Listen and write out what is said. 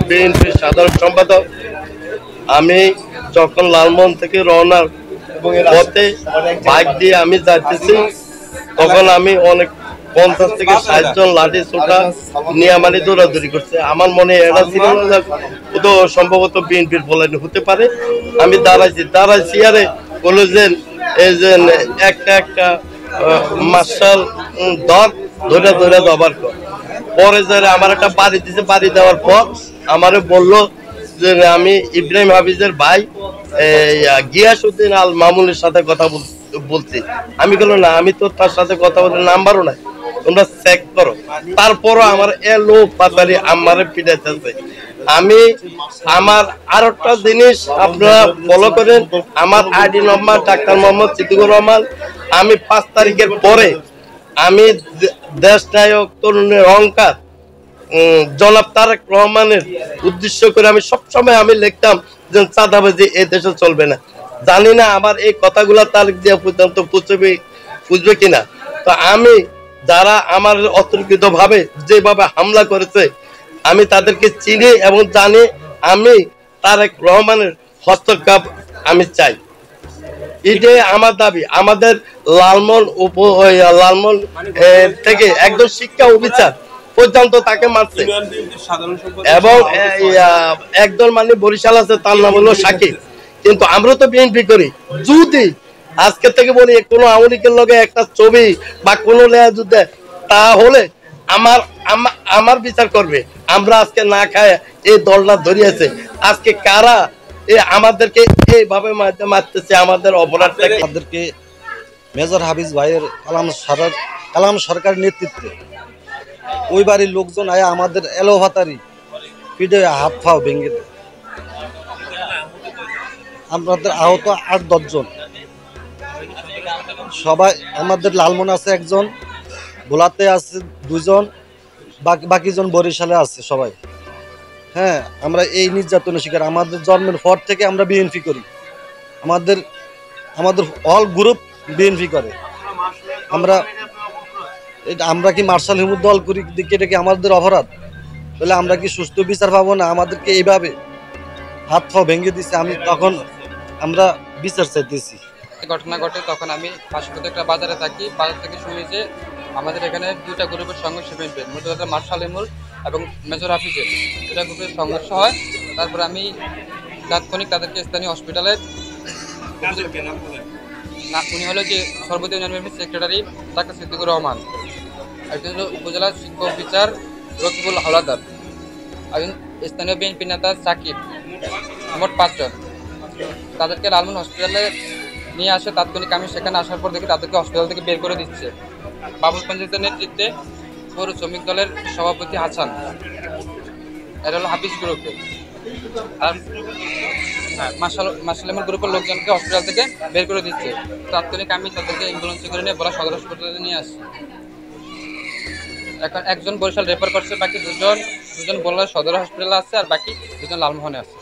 বিএনপির সাধারণ সম্পাদক। আমি যখন লালমোহন থেকে রওনা পথে বাইক দিয়ে আমি যাইতেছি, তখন আমি অনেক 50 থেকে 60 জন লাঠি ছোটা নিয়ে মানে দৌড়াদৌড়ি করছে। আমার মনে এটা ছিল না তো সম্ভবত বিএনপির বলেনি হতে পারে। আমি দাঁড়াইছি আরে বললো যে এই যে একটা একটা মার্শাল ধরে ধরে দবার কর। পরে যারা আমার একটা বাড়ি দিছে, বাড়ি দেওয়ার পর আমারে বললো যে আমি ইব্রাহিম হাফিজের ভাই গিয়াসউদ্দিন আল মামুনের সাথে কথা বলছি। আমি বললাম না, আমি তো তার সাথে কথা বলে নাম্বারও নাই, তোমরা চেক করো। তারপরও আমার এলো পাতারি আমারে পিটাইতেছে। আমি আমার আর একটা জিনিস আপনারা ফলো করেন, আমার আইডি নম্বর ডাক্তার মোহাম্মদ সিদ্দিকুর রহমান। আমি 5 তারিখের পরে আমি দেশ নায়ক তরুণের অহংকার জনাব তারেক রহমানের উদ্দেশ্য করে আমি সবসময় আমি লিখতাম যে চাঁদাবাজি এই দেশে চলবে না। জানি না আমার এই কথাগুলা তারেক দিয়ে পর্যন্ত বুঝবে কিনা। তো আমি যারা আমার অতর্কিত ভাবে যেভাবে হামলা করেছে আমি তাদেরকে চিনি এবং জানি। আমি তারেক রহমানের হস্তক্ষেপ আমি চাই, এটাই আমার দাবি। আমাদের লালমোহন থেকে একদম শিক্ষা অফিসার পর্যন্ত তাকে মারছে এবং একদল মানে বরিশাল আছে, তার নাম হলো সাকিব। কিন্তু আমরা তো বিএনপি করি। যদি আজকে থেকে বলি কোনো আওয়ামী লীগের লগে একটা ছবি বা কোনো লেয়া যুদ্ধে, তাহলে আমার বিচার করবে। আমরা আজকে না খায় এই দলটা ধরিয়েছে, আজকে কারা আমাদেরকে এইভাবে মারতেছে, আমাদের অপরাধটাকে। আমাদেরকে মেজর হাফিজ ভাইয়ের কালাম সরকার নেতৃত্বে ওই বাড়ির লোকজন আয়া আমাদের এলোভাতারি পিঠে হাত ফাও ভেঙে দেয়। আমাদের আহত 8-10 জন। সবাই আমাদের লালমোহন আছে একজন, ভোলাতে আছে 2 জন, বাকি জন বরিশালে আছে সবাই। হ্যাঁ, আমরা এই নির্যাতনের শিকার। আমাদের জন্মের পর থেকে আমরা বিএনপি করি। আমাদের অল গ্রুপ বিএনপি করে। আমরা কি মার্শাল হিমুদ দল করি, এটা কি আমাদের অপরাধ? তাহলে আমরা কি সুস্থ বিচার পাবো না? আমাদেরকে এইভাবে হাত পা ভেঙে দিছে। আমরা বিচার চাইতেছি। ঘটনা ঘটে তখন আমি পাশাপাশি একটা বাজারে থাকি। বাজার থেকে শুনি যে আমাদের এখানে 2টা গ্রুপের সংঘর্ষ হয়েছে, মূলত মার্শাল হিমুল এবং মেজর হাফিজের 2টা গ্রুপের সংঘর্ষ হয়। তারপরে আমি তাৎক্ষণিক তাদেরকে স্থানীয় হসপিটালে, উনি হলো যে সর্বদলীয় union secretary doctor Siddiqur Rahman, একজন হলো উপজেলা শিক্ষা অফিসার রকিবুল হাওলাদার, একজন স্থানীয় বিএনপি নেতা সাকিব, মোট 5 জন। তাদেরকে লালমোহন হসপিটালে নিয়ে আসে। তাৎক্ষণিক আমি সেখানে আসার পর দেখি তাদেরকে হসপিটাল থেকে বের করে দিচ্ছে বাবুল পঞ্চায়েতের নেতৃত্বে পৌর শ্রমিক দলের সভাপতি হাসান। এটা হলো হাফিজ গ্রুপের। আর মার্শাল গ্রুপের লোকজনকে হসপিটাল থেকে বের করে দিচ্ছে। তাৎক্ষণিক আমি তাদেরকে অ্যাম্বুলেন্সে করে নিয়ে বলা সদর হাসপাতালে নিয়ে আসি। এখন একজন বরিশাল রেফার করছে, বাকি দুজন বলা সদর হসপিটালে আছে, আর বাকি 2জন লালমোহনে আছে।